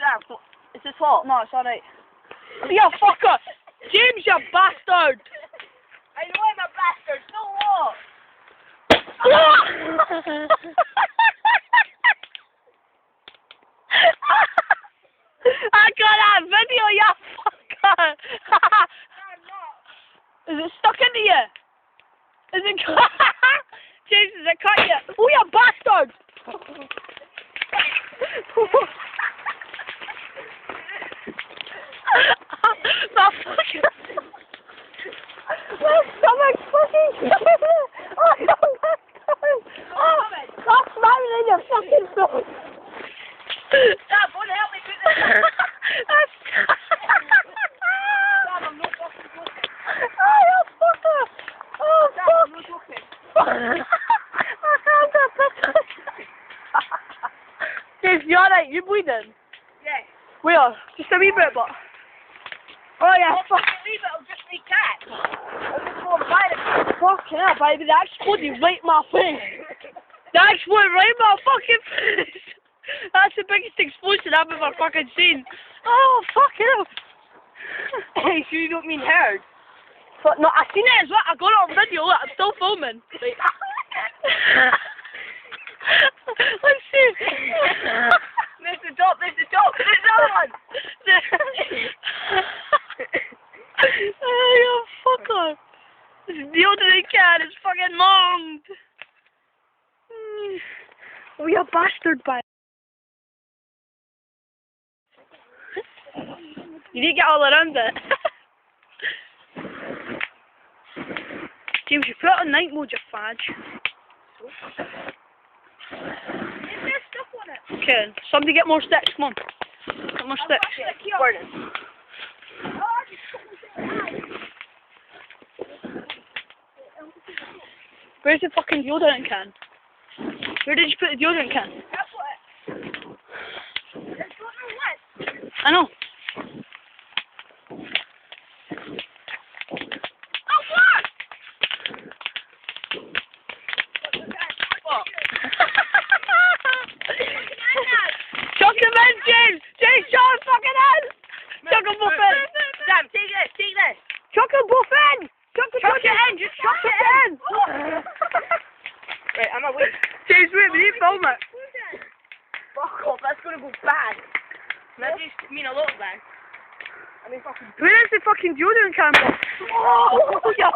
Sam, is this hot? No, it's alright. You fucker! James, you bastard! I know I'm a bastard, so what? I got that video, you fucker! Is it stuck into you? Is it James, is it cut you? Oh, you bastard! My fucking... My stomach's fucking... Oh, you bastard! Oh, stop smiling in your fucking throat! Sam, go and help me put this in. That's... Sam, I'm not fucking joking. Oh, you fucker! Oh, Sam, fuck! I'm not joking. I can't get better. James, you alright? You bleeding? Yes. Where? Just a wee bit, but... Oh, yeah, I'll fucking leave it, I'll just be cat. I'll just go and buy it. fucking hell, baby, that exploded right in my face. That exploded right in my fucking face. That's the biggest explosion I've ever fucking seen. Oh, fucking hell. Hey, sure you don't mean herd? But no, I seen it as well. I got it on video. Look, I'm still filming. Wait. Let's see. There's the top, there's the top, there's the other one. Oh, you fucker. This deodorant can is fucking long. Oh, you bastard, bye. You need to get all around it. James, you put it on night mode, you fudge. There's stuff on it. Okay, somebody get more sticks, come on. Get more sticks. Where's the fucking deodorant can? Where did you put the deodorant can? I know. Chuck him in, James! James, chuck him fucking in! Chuck them both in! Sam, take this, take this. Chuck them both in! Chuck it in, just chuck chuck it it in! Right, I'm away. James, wait, we need to film it. Fuck off, that's gonna go bad. That just mean a lot bad. I mean fucking... Where is the fucking deodorant can? Oh, yeah.